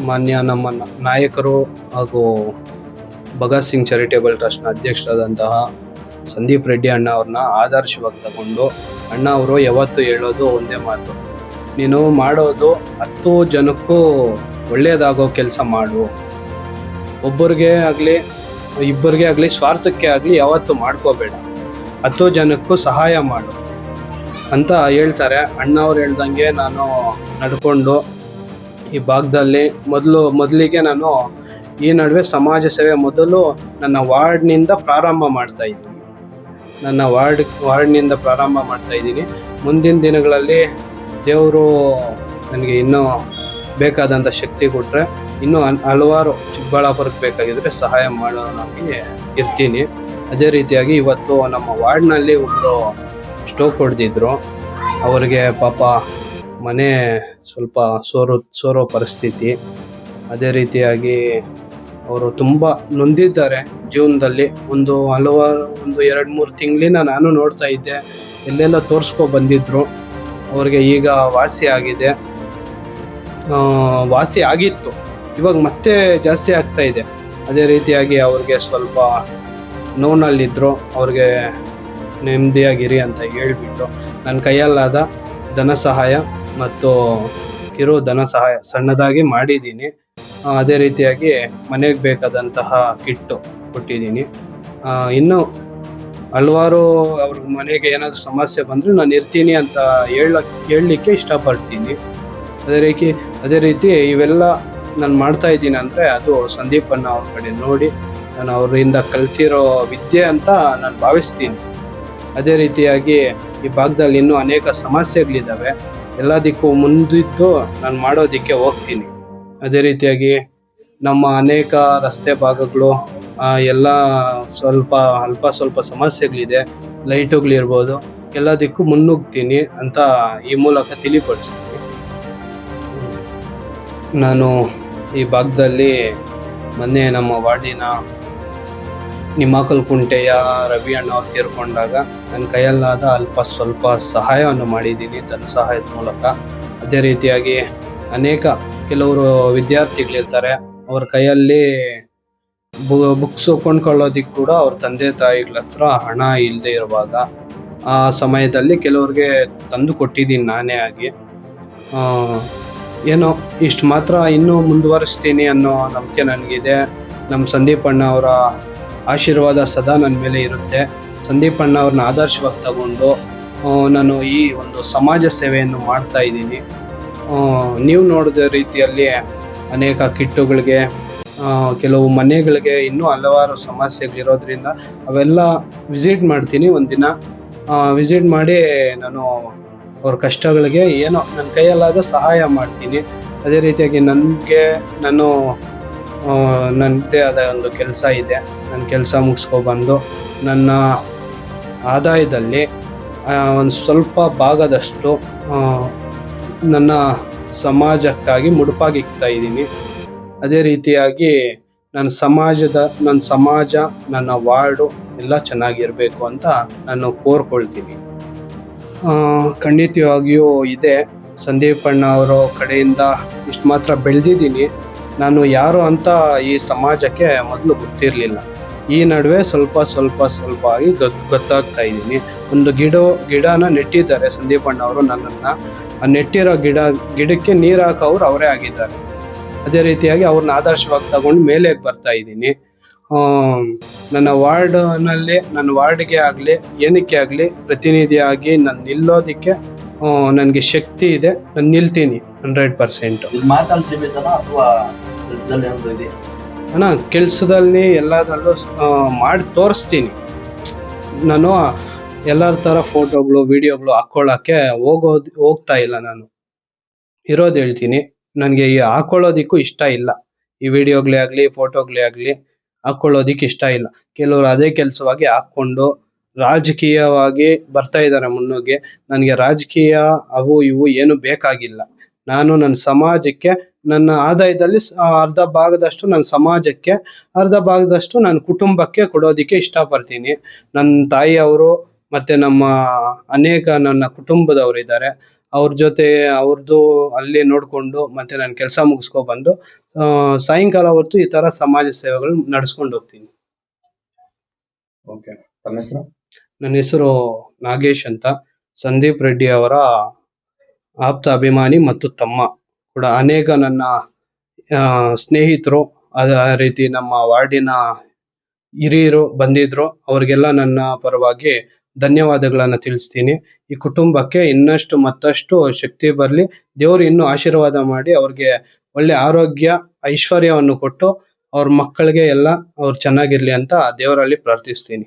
ಮಾನ್ಯ ನಮ್ಮ ನಾಯಕರು ಹಾಗೂ ಭಗತ್ ಸಿಂಗ್ ಚಾರಿಟೇಬಲ್ ಟ್ರಸ್ಟ್ನ ಅಧ್ಯಕ್ಷರಾದಂತಹ ಸಂದೀಪ್ ರೆಡ್ಡಿ ಅಣ್ಣ ಅವ್ರನ್ನ ಆದರ್ಶವಾಗಿ ತಗೊಂಡು, ಅಣ್ಣ ಅವರು ಯಾವತ್ತೂ ಹೇಳೋದು ಒಂದೇ ಮಾತು, ನೀನು ಮಾಡೋದು 10 ಜನಕ್ಕೂ ಒಳ್ಳೇದಾಗೋ ಕೆಲಸ ಮಾಡು, ಒಬ್ಬರಿಗೆ ಆಗಲಿ ಇಬ್ಬರಿಗೆ ಆಗಲಿ ಸ್ವಾರ್ಥಕ್ಕೆ ಆಗಲಿ ಯಾವತ್ತೂ ಮಾಡ್ಕೋಬೇಡ, 10 ಜನಕ್ಕೂ ಸಹಾಯ ಮಾಡು ಅಂತ ಹೇಳ್ತಾರೆ. ಅಣ್ಣ ಅವ್ರು ಹೇಳ್ದಂಗೆ ನಾನು ನಡ್ಕೊಂಡು ಈ ಭಾಗದಲ್ಲಿ ಮೊದಲಿಗೆ ನಾನು ಈ ನಡುವೆ ಸಮಾಜ ಸೇವೆ ಮೊದಲು ನನ್ನ ವಾರ್ಡ್ನಿಂದ ಪ್ರಾರಂಭ ಮಾಡ್ತಾ ಇದ್ದೀನಿ. ನನ್ನ ವಾರ್ಡ್ನಿಂದ ಪ್ರಾರಂಭ ಮಾಡ್ತಾ ಇದ್ದೀನಿ. ಮುಂದಿನ ದಿನಗಳಲ್ಲಿ ದೇವರು ನನಗೆ ಇನ್ನೂ ಬೇಕಾದಂಥ ಶಕ್ತಿ ಕೊಟ್ಟರೆ ಇನ್ನೂ ಹಲವಾರು ಚಿಕ್ಕಬಳ್ಳಾಪುರಕ್ಕೆ ಬೇಕಾಗಿದ್ದರೆ ಸಹಾಯ ಮಾಡೋನಾಗಿ ಇರ್ತೀನಿ. ಅದೇ ರೀತಿಯಾಗಿ ಇವತ್ತು ನಮ್ಮ ವಾರ್ಡ್ನಲ್ಲಿ ಒಬ್ಬರು ಸ್ಟ್ರೋಕ್ ಹೊಡೆದಿದ್ರು. ಅವರಿಗೆ ಪಾಪ ಮನೆ ಸ್ವಲ್ಪ ಸೋರೋ ಪರಿಸ್ಥಿತಿ. ಅದೇ ರೀತಿಯಾಗಿ ಅವರು ತುಂಬ ನೊಂದಿದ್ದಾರೆ ಜೀವನದಲ್ಲಿ. ಒಂದು 2-3 ತಿಂಗಳಿಂದ ನಾನು ನೋಡ್ತಾ ಇದ್ದೆ, ಎಲ್ಲೆಲ್ಲ ತೋರಿಸ್ಕೊ ಬಂದಿದ್ರು. ಅವ್ರಿಗೆ ಈಗ ವಾಸಿ ಆಗಿದೆ, ವಾಸಿ ಆಗಿತ್ತು, ಇವಾಗ ಮತ್ತೆ ಜಾಸ್ತಿ ಆಗ್ತಾ ಇದೆ. ಅದೇ ರೀತಿಯಾಗಿ ಅವ್ರಿಗೆ ಸ್ವಲ್ಪ ನೋವಿನಲ್ಲಿದ್ದರು. ಅವ್ರಿಗೆ ನೆಮ್ಮದಿಯಾಗಿರಿ ಅಂತ ಹೇಳಿಬಿಟ್ಟು ನನ್ನ ಕೈಯಲ್ಲಾದ ಧನ ಸಹಾಯ ಮತ್ತು ಕಿರು ಧನ ಸಹಾಯ ಸಣ್ಣದಾಗಿ ಮಾಡಿದ್ದೀನಿ. ಅದೇ ರೀತಿಯಾಗಿ ಮನೆಗೆ ಬೇಕಾದಂತಹ ಕಿಟ್ಟು ಕೊಟ್ಟಿದ್ದೀನಿ. ಇನ್ನು ಹಲವಾರು ಅವ್ರ ಮನೆಗೆ ಏನಾದರೂ ಸಮಸ್ಯೆ ಬಂದರೆ ನಾನು ಇರ್ತೀನಿ ಅಂತ ಹೇಳಲಿಕ್ಕೆ ಇಷ್ಟಪಡ್ತೀನಿ. ಅದೇ ರೀತಿ ಇವೆಲ್ಲ ನಾನು ಮಾಡ್ತಾ ಇದ್ದೀನಿ ಅಂದರೆ ಅದು ಸಂದೀಪ್ ಅಣ್ಣ ಅವ್ರ ಕಡೆ ನೋಡಿ ನಾನು ಅವರಿಂದ ಕಲ್ತಿರೋ ವಿದ್ಯೆ ಅಂತ ನಾನು ಭಾವಿಸ್ತೀನಿ. ಅದೇ ರೀತಿಯಾಗಿ ಈ ಭಾಗದಲ್ಲಿ ಇನ್ನೂ ಅನೇಕ ಸಮಸ್ಯೆಗಳಿದ್ದಾವೆ. ಎಲ್ಲದಕ್ಕೂ ಮುಂದಿದ್ದು ನಾನು ಮಾಡೋದಕ್ಕೆ ಹೋಗ್ತೀನಿ. ಅದೇ ರೀತಿಯಾಗಿ ನಮ್ಮ ಅನೇಕ ರಸ್ತೆ ಭಾಗಗಳು ಎಲ್ಲ ಸ್ವಲ್ಪ ಸಮಸ್ಯೆಗಳಿದೆ, ಲೈಟುಗಳಿರ್ಬೋದು, ಎಲ್ಲದಕ್ಕೂ ಮುನ್ನುಗ್ತೀನಿ ಅಂತ ಈ ಮೂಲಕ ತಿಳಿಪಡಿಸ್ತೀನಿ. ನಾನು ಈ ಭಾಗದಲ್ಲಿ ಮೊನ್ನೆ ನಮ್ಮ ವಾರ್ಡಿನ ನಿಮಾಕಲ್ಕುಂಟೆಯ ರವಿ ಅಣ್ಣ ಅವ್ರು ತೀರ್ಕೊಂಡಾಗ ನನ್ನ ಕೈಯಲ್ಲಾದ ಸ್ವಲ್ಪ ಸಹಾಯವನ್ನು ಮಾಡಿದ್ದೀನಿ ಧನ ಸಹಾಯದ ಮೂಲಕ. ಅದೇ ರೀತಿಯಾಗಿ ಕೆಲವರು ವಿದ್ಯಾರ್ಥಿಗಳಿರ್ತಾರೆ, ಅವ್ರ ಕೈಯಲ್ಲಿ ಬುಕ್ಸು ಕೊಂಡ್ಕೊಳ್ಳೋದಿಕ್ಕೆ ಕೂಡ ಅವ್ರ ತಂದೆ ತಾಯಿಗಳ ಹತ್ರ ಹಣ ಇಲ್ಲದೆ ಇರುವಾಗ ಆ ಸಮಯದಲ್ಲಿ ಕೆಲವ್ರಿಗೆ ತಂದು ಕೊಟ್ಟಿದ್ದೀನಿ ನಾನೇ ಆಗಿ. ಏನೋ ಇಷ್ಟು ಮಾತ್ರ ಇನ್ನೂ ಮುಂದುವರಿಸ್ತೀನಿ ಅನ್ನೋ ನಂಬಿಕೆ ನನಗಿದೆ. ನಮ್ಮ ಸಂದೀಪ್ ಅಣ್ಣ ಅವರ ಆಶೀರ್ವಾದ ಸದಾ ನನ್ನ ಮೇಲೆ ಇರುತ್ತೆ. ಸಂದೀಪ್ ಅಣ್ಣ ಅವ್ರನ್ನ ಆದರ್ಶವಾಗಿ ತಗೊಂಡು ನಾನು ಈ ಒಂದು ಸಮಾಜ ಸೇವೆಯನ್ನು ಮಾಡ್ತಾ ಇದ್ದೀನಿ. ನೀವು ನೋಡಿದ ರೀತಿಯಲ್ಲಿ ಅನೇಕ ಕಿಟ್ಟುಗಳಿಗೆ, ಕೆಲವು ಮನೆಗಳಿಗೆ ಇನ್ನೂ ಹಲವಾರು ಸಮಸ್ಯೆಗಳಿರೋದ್ರಿಂದ ಅವೆಲ್ಲ ವಿಸಿಟ್ ಮಾಡ್ತೀನಿ. ಒಂದಿನ ವಿಸಿಟ್ ಮಾಡಿ ನಾನು ಅವ್ರ ಕಷ್ಟಗಳಿಗೆ ಏನೋ ನನ್ನ ಕೈಯಲ್ಲಾದ ಸಹಾಯ ಮಾಡ್ತೀನಿ. ಅದೇ ರೀತಿಯಾಗಿ ನನ್ನದೇ ಆದ ಒಂದು ಕೆಲಸ ಇದೆ. ನನ್ನ ಕೆಲಸ ಮುಗಿಸ್ಕೊಬಂದು ನನ್ನ ಆದಾಯದಲ್ಲಿ ಒಂದು ಸ್ವಲ್ಪ ಭಾಗದಷ್ಟು ನನ್ನ ಸಮಾಜಕ್ಕಾಗಿ ಮುಡುಪಾಗಿಕ್ತಾ ಇದ್ದೀನಿ. ಅದೇ ರೀತಿಯಾಗಿ ನನ್ನ ಸಮಾಜ, ನನ್ನ ವಾರ್ಡು ಎಲ್ಲ ಚೆನ್ನಾಗಿರಬೇಕು ಅಂತ ನಾನು ಕೋರ್ಕೊಳ್ತೀನಿ. ಖಂಡಿತವಾಗಿಯೂ ಇದೆ. ಸಂದೀಪ್ ಅಣ್ಣ ಅವರ ಕಡೆಯಿಂದ ಇಷ್ಟು ಮಾತ್ರ ಬೆಳೆದಿದ್ದೀನಿ. ನಾನು ಯಾರು ಅಂತ ಈ ಸಮಾಜಕ್ಕೆ ಮೊದಲು ಗೊತ್ತಿರಲಿಲ್ಲ. ಈ ನಡುವೆ ಸ್ವಲ್ಪ ಆಗಿ ಗೊತ್ತಾಗ್ತಾ ಇದ್ದೀನಿ. ಒಂದು ಗಿಡನ ನೆಟ್ಟಿದ್ದಾರೆ ಸಂದೀಪ್ ಅಣ್ಣ ಅವರು ನನ್ನನ್ನು. ಆ ನೆಟ್ಟಿರೋ ಗಿಡಕ್ಕೆ ನೀರು ಹಾಕೋರು ಅವರೇ ಆಗಿದ್ದಾರೆ. ಅದೇ ರೀತಿಯಾಗಿ ಅವ್ರನ್ನ ಆದರ್ಶವಾಗಿ ತಗೊಂಡು ಮೇಲೆ ಬರ್ತಾ ಇದ್ದೀನಿ. ನನ್ನ ವಾರ್ಡ್ಗೆ ಆಗಲಿ ಏನಕ್ಕೆ ಆಗಲಿ ಪ್ರತಿನಿಧಿಯಾಗಿ ನಾನು ನಿಲ್ಲೋದಕ್ಕೆ ನನಗೆ ಶಕ್ತಿ ಇದೆ. ನಾನು ನಿಲ್ತೀನಿ 100%. ಅಣ್ಣ ಕೆಲಸದಲ್ಲಿ ಎಲ್ಲದರಲ್ಲೂ ಮಾಡಿ ತೋರಿಸ್ತೀನಿ. ನಾನು ಎಲ್ಲರ ಥರ ಫೋಟೋಗಳು ವಿಡಿಯೋಗಳು ಹಾಕ್ಕೊಳ್ಳೋಕ್ಕೆ ಹೋಗ್ತಾ ಇಲ್ಲ. ನಾನು ಇರೋದು ಹೇಳ್ತೀನಿ. ನನಗೆ ಹಾಕ್ಕೊಳ್ಳೋದಕ್ಕೂ ಇಷ್ಟ ಇಲ್ಲ. ಈ ವಿಡಿಯೋಗಳೇ ಆಗಲಿ ಫೋಟೋಗಳೇ ಆಗಲಿ ಹಾಕ್ಕೊಳ್ಳೋದಿಕ್ಕೆ ಇಷ್ಟ ಇಲ್ಲ. ಕೆಲವರು ಅದೇ ಕೆಲಸವಾಗಿ ಹಾಕ್ಕೊಂಡು ರಾಜಕೀಯವಾಗಿ ಬರ್ತಾ ಇದ್ದಾರೆ ಮುನ್ನುಗ್ಗಿ. ನನಗೆ ರಾಜಕೀಯ ಅವು ಇವು ಏನು ಬೇಕಾಗಿಲ್ಲ. ನಾನು ನನ್ನ ಸಮಾಜಕ್ಕೆ ನನ್ನ ಆದಾಯದಲ್ಲಿ ಅರ್ಧ ಭಾಗದಷ್ಟು ನನ್ನ ಸಮಾಜಕ್ಕೆ, ಅರ್ಧ ಭಾಗದಷ್ಟು ನನ್ನ ಕುಟುಂಬಕ್ಕೆ ಕೊಡೋದಕ್ಕೆ ಇಷ್ಟಪಡ್ತೀನಿ. ನನ್ನ ತಾಯಿಯವರು ಮತ್ತು ನನ್ನ ಕುಟುಂಬದವರು ಇದ್ದಾರೆ. ಅವ್ರ ಜೊತೆ ಅವ್ರದ್ದು ಅಲ್ಲಿ ನೋಡ್ಕೊಂಡು ಮತ್ತೆ ನಾನು ಕೆಲಸ ಮುಗಿಸ್ಕೊ ಬಂದು ಸಾಯಂಕಾಲ ಹೊತ್ತು ಈ ತರ ಸಮಾಜ ಸೇವೆಗಳು ನಡೆಸ್ಕೊಂಡು ಹೋಗ್ತೀನಿ. ಓಕೆ, ತಮ್ಮ ಹೆಸರು? ನನ್ನ ಹೆಸರು ನಾಗೇಶ್ ಅಂತ, ಸಂದೀಪ್ ರೆಡ್ಡಿ ಅವರ ಆಪ್ತ ಅಭಿಮಾನಿ ಮತ್ತು ತಮ್ಮ ಕೂಡ. ಅನೇಕ ನನ್ನ ಸ್ನೇಹಿತರು ಅದೇ ರೀತಿ ನಮ್ಮ ವಾರ್ಡಿನ ಹಿರಿಯರು ಬಂದಿದ್ರು, ಅವ್ರಿಗೆಲ್ಲ ನನ್ನ ಪರವಾಗಿ ಧನ್ಯವಾದಗಳನ್ನ ತಿಳಿಸ್ತೀನಿ. ಈ ಕುಟುಂಬಕ್ಕೆ ಇನ್ನಷ್ಟು ಮತ್ತಷ್ಟು ಶಕ್ತಿ ಬರಲಿ, ದೇವರು ಇನ್ನೂ ಆಶೀರ್ವಾದ ಮಾಡಿ ಅವ್ರಿಗೆ ಒಳ್ಳೆ ಆರೋಗ್ಯ ಐಶ್ವರ್ಯವನ್ನು ಕೊಟ್ಟು ಅವ್ರ ಮಕ್ಕಳಿಗೆ ಎಲ್ಲ ಅವ್ರು ಚೆನ್ನಾಗಿರ್ಲಿ ಅಂತ ದೇವರಲ್ಲಿ ಪ್ರಾರ್ಥಿಸ್ತೀನಿ.